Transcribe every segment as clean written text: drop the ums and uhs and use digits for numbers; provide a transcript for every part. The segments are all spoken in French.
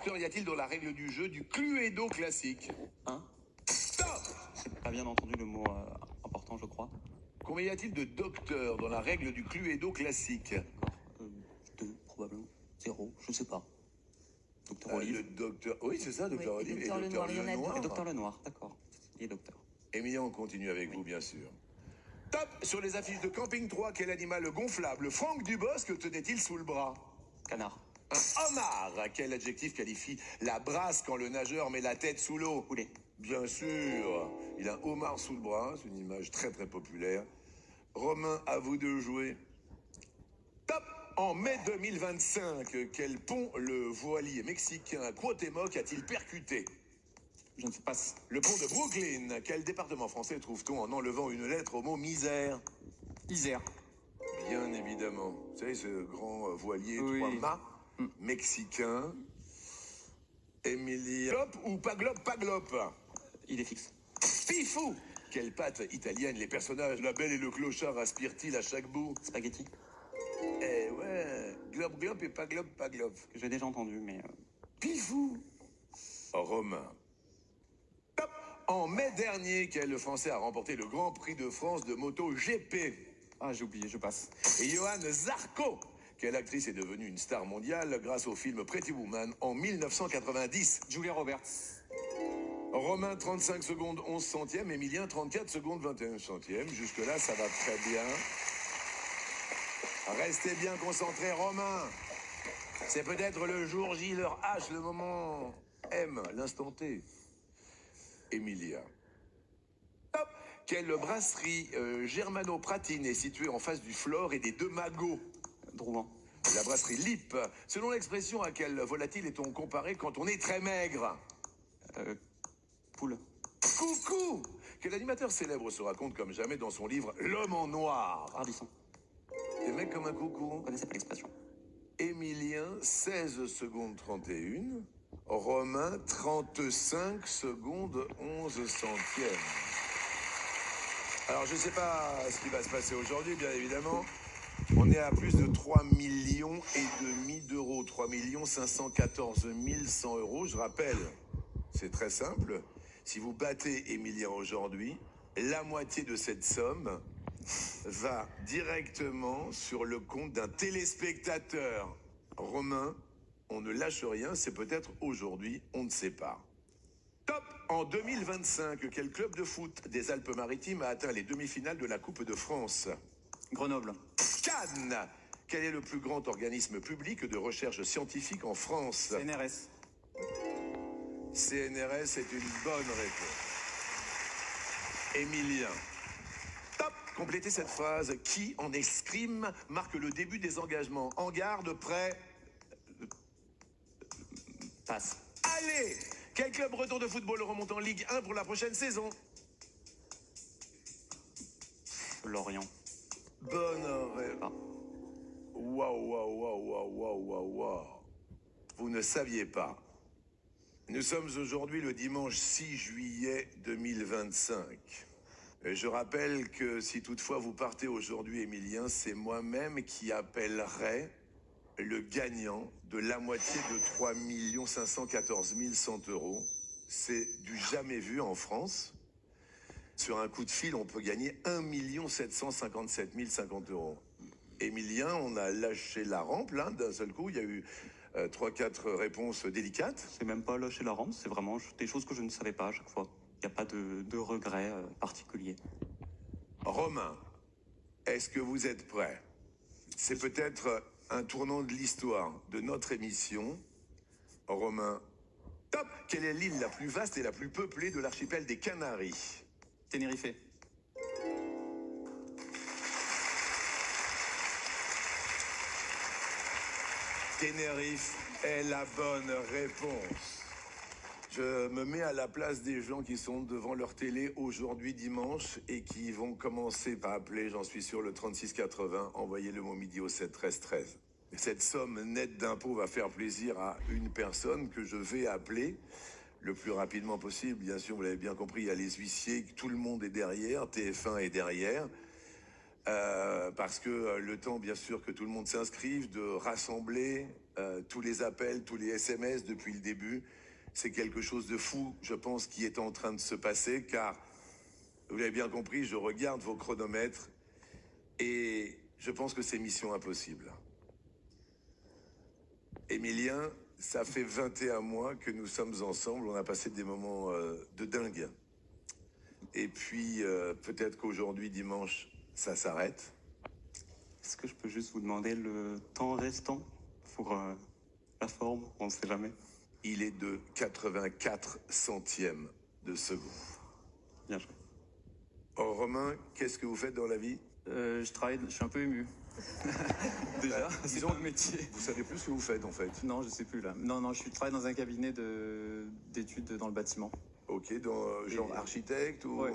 docteurs y a-t-il dans la règle du jeu du Cluedo classique? Hein? Stop! J'ai pas bien entendu le mot important, je crois. Combien y a-t-il de docteurs dans la règle du Cluedo classique? D'accord. 2, probablement. 0, je sais pas. Docteur Olive. Le docteur... Oui, c'est ça, docteur Oui, Olive. et docteur Lenoir, il y en a deux. Et docteur Lenoir, d'accord. Il est docteur. Emilien, on continue avec vous, bien sûr. Top! Sur les affiches de Camping 3, quel animal gonflable Franck Dubosc tenait-il sous le bras? Canard. Un homard. Quel adjectif qualifie la brasse quand le nageur met la tête sous l'eau? Poulet. Bien sûr. Il a un homard sous le bras, c'est une image très très populaire. Romain, à vous de jouer. Top! En mai 2025, quel pont le voilier mexicain Cuauhtémoc a-t-il percuté? Je ne sais pas. Le pont de Brooklyn. Quel département français trouve-t-on en enlevant une lettre au mot misère? Isère. Bien évidemment. Vous savez, ce grand voilier Oui. 3 mâts mexicain. Émilie. Glop ou pas glop, pas glop? Il est fixe. Pifou! Quelle pâte italienne les personnages, la belle et le clochard aspirent-ils à chaque bout? Spaghetti. Eh ouais, glop glop et pas glop, pas glop. Que j'ai déjà entendu, mais... Pifou! Romain. Top! En mai dernier, quel Français a remporté le Grand Prix de France de moto GP? Ah, j'ai oublié, je passe. Et Johan Zarco. Quelle actrice est devenue une star mondiale grâce au film Pretty Woman en 1990? Julia Roberts. Romain, 35 secondes 11 centièmes. Emilien, 34 secondes 21 centièmes. Jusque-là, ça va très bien. Restez bien concentrés, Romain. C'est peut-être le jour J, l'heure H, le moment M, l'instant T. Emilia. Hop! Quelle brasserie germano-pratine est située en face du Flore et des Deux Magots? Drouan. La brasserie Lippe. Selon l'expression, à quel volatile est-on comparé quand on est très maigre? Poule. Coucou! Quel animateur célèbre se raconte comme jamais dans son livre L'homme en noir? Ardisson. Des mecs comme un coucou. Vous connaissez pas l'expression. Émilien, 16 secondes 31. Romain, 35 secondes 11 centièmes. Alors, je ne sais pas ce qui va se passer aujourd'hui, bien évidemment. On est à plus de 3,5 millions d'euros. 3 514 100 euros. Je rappelle, c'est très simple. Si vous battez Emilien aujourd'hui, la moitié de cette somme va directement sur le compte d'un téléspectateur. Romain, on ne lâche rien, c'est peut-être aujourd'hui, on ne sait pas. Top! En 2025, quel club de foot des Alpes-Maritimes a atteint les demi-finales de la Coupe de France? Grenoble. Cannes! Quel est le plus grand organisme public de recherche scientifique en France? CNRS. CNRS est une bonne réponse. Émilien. Top! Complétez cette phrase. Qui, en escrime, marque le début des engagements? En garde, prêt? Passe. Allez! Quel club breton de football remonte en Ligue 1 pour la prochaine saison? Lorient. Bonne réponse. Waouh. Vous ne saviez pas. Nous sommes aujourd'hui le dimanche 6 juillet 2025. Et je rappelle que si toutefois vous partez aujourd'hui, Emilien, c'est moi-même qui appellerai le gagnant de la moitié de 3 514 100 euros. C'est du jamais vu en France. Sur un coup de fil, on peut gagner 1 757 050 euros. Emilien, on a lâché la rampe, là, d'un seul coup. Il y a eu 3-4 réponses délicates. C'est même pas lâcher la rampe, c'est vraiment des choses que je ne savais pas à chaque fois. Il n'y a pas de regret particulier. Romain, est-ce que vous êtes prêt? C'est peut-être un tournant de l'histoire de notre émission. Romain, top! Quelle est l'île la plus vaste et la plus peuplée de l'archipel des Canaries? Tenerife. Tenerife est la bonne réponse. Je me mets à la place des gens qui sont devant leur télé aujourd'hui dimanche et qui vont commencer par appeler, j'en suis sûr, le 3680, envoyer le mot midi au 7 13 13. Cette somme nette d'impôts va faire plaisir à une personne que je vais appeler le plus rapidement possible. Bien sûr, vous l'avez bien compris, il y a les huissiers, tout le monde est derrière, TF1 est derrière. Parce que le temps, bien sûr, que tout le monde s'inscrive, de rassembler tous les appels, tous les SMS depuis le début. C'est quelque chose de fou, je pense, qui est en train de se passer, car, vous l'avez bien compris, je regarde vos chronomètres et je pense que c'est mission impossible. Émilien, ça fait 21 mois que nous sommes ensemble, on a passé des moments de dingue. Et puis, peut-être qu'aujourd'hui, dimanche, ça s'arrête. Est-ce que je peux juste vous demander le temps restant pour la forme? On ne sait jamais. Il est de 84 centièmes de seconde. Bien joué. Oh, Romain, qu'est-ce que vous faites dans la vie? Je travaille, je suis un peu ému. Déjà, c'est disons, pas le métier. Vous savez plus ce que vous faites en fait. Non, je sais plus là. Non, je travaille dans un cabinet d'études dans le bâtiment. Ok, dans genre architecte ou Ouais.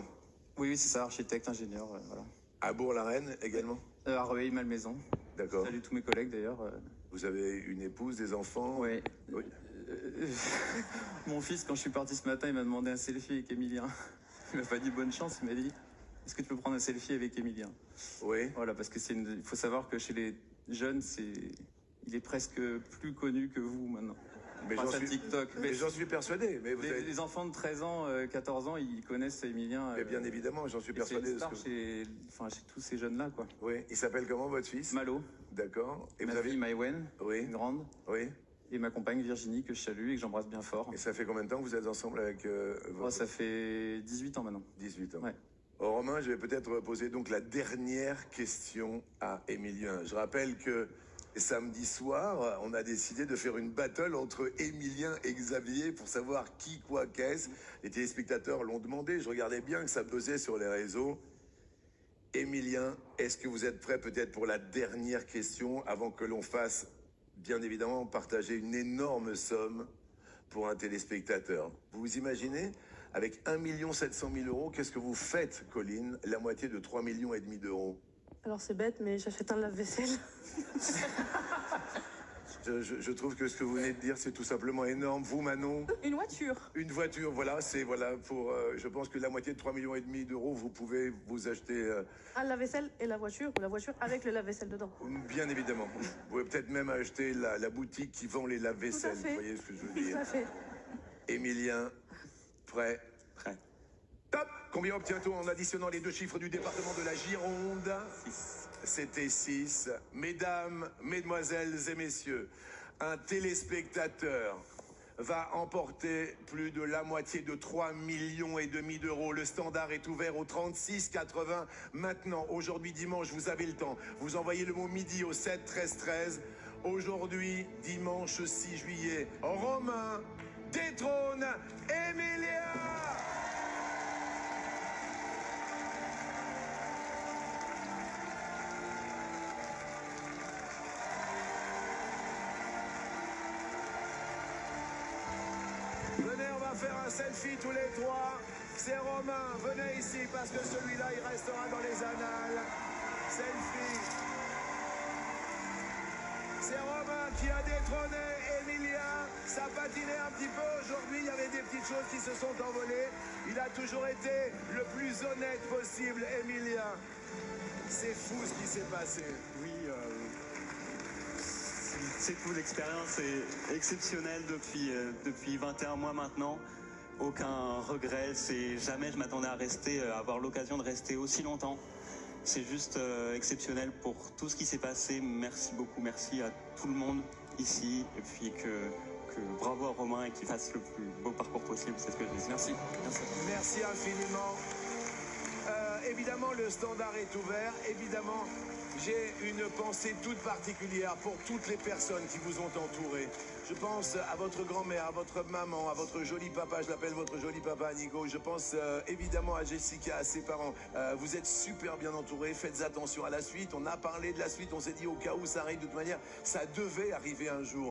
Oui, c'est ça, architecte, ingénieur, voilà. à Bourg-la-Reine également? À Rueil-Malmaison. D'accord. Salut tous mes collègues d'ailleurs. Vous avez une épouse, des enfants? Ouais. Oui. Mon fils, quand je suis parti ce matin, il m'a demandé un selfie avec Emilien. Il m'a pas dit bonne chance, il m'a dit est-ce que tu peux prendre un selfie avec Emilien? Oui. Voilà, parce que il faut savoir que chez les jeunes, il est presque plus connu que vous maintenant. Mais Grâce j'en à suis, TikTok. mais j'en suis persuadé. Mais vous avez... Les enfants de 13 ans, 14 ans, ils connaissent Emilien. Mais bien évidemment, j'en suis et c'est persuadé. une star chez tous ces jeunes-là, quoi. Oui. Il s'appelle comment votre fils? Malo, D'accord. Et ma vous avez... fille Maïwen, Oui. une grande, Oui. et ma compagne Virginie, que je salue et que j'embrasse bien fort. Et ça fait combien de temps que vous êtes ensemble avec Oh, votre... ça fait 18 ans maintenant. 18 ans. Ouais. Oh, Romain, je vais peut-être poser donc la dernière question à Émilien. Je rappelle que samedi soir, on a décidé de faire une battle entre Émilien et Xavier pour savoir qui, quoi, qu'est-ce. Les téléspectateurs l'ont demandé, je regardais bien que ça pesait sur les réseaux. Émilien, est-ce que vous êtes prêt peut-être pour la dernière question avant que l'on fasse, bien évidemment, partager une énorme somme pour un téléspectateur? Vous vous imaginez? Avec 1 700 000 euros, qu'est-ce que vous faites, Colline? La moitié de 3,5 millions d'euros. Alors c'est bête, mais j'achète un lave-vaisselle. Je trouve que ce que vous venez de dire, c'est tout simplement énorme. Vous, Manon? Une voiture. Une voiture, voilà, c'est voilà pour. Je pense que la moitié de 3,5 millions d'euros, vous pouvez vous acheter. Un lave-vaisselle et la voiture, ou la voiture avec le lave-vaisselle dedans. Bien évidemment. Vous pouvez peut-être même acheter la boutique qui vend les lave-vaisselles. Tout à fait. Vous voyez ce que je veux Tout dire? à fait. Émilien, prêt? Prêt. Top! Combien obtient-on en additionnant les deux chiffres du département de la Gironde? 6. C'était 6. Mesdames, mesdemoiselles et messieurs, un téléspectateur va emporter plus de la moitié de 3,5 millions d'euros. Le standard est ouvert au 36,80. Maintenant, aujourd'hui dimanche, vous avez le temps. Vous envoyez le mot midi au 7 13 13. Aujourd'hui, dimanche 6 juillet, Romain détrône Émilien! Venez, on va faire un selfie tous les trois. C'est Romain, venez ici parce que celui-là, il restera dans les annales. Selfie. C'est Romain qui a détrôné Émilien. Ça patinait un petit peu aujourd'hui, il y avait des petites choses qui se sont envolées. Il a toujours été le plus honnête possible, Émilien. C'est fou ce qui s'est passé. Oui, c'est cool, l'expérience est exceptionnelle depuis 21 mois maintenant. Aucun regret, jamais je m'attendais à rester, à avoir l'occasion de rester aussi longtemps. C'est juste exceptionnel pour tout ce qui s'est passé. Merci beaucoup, merci à tout le monde ici. Et puis que bravo à Romain et qu'il fasse le plus beau parcours possible, c'est ce que je dis. Merci. Merci infiniment. Évidemment, le standard est ouvert. Évidemment, j'ai une pensée toute particulière pour toutes les personnes qui vous ont entouré. Je pense à votre grand-mère, à votre maman, à votre joli papa. Je l'appelle votre joli papa, Nico. Je pense évidemment à Jessica, à ses parents. Vous êtes super bien entourés. Faites attention à la suite. On a parlé de la suite. On s'est dit au cas où ça arrive de toute manière, ça devait arriver un jour.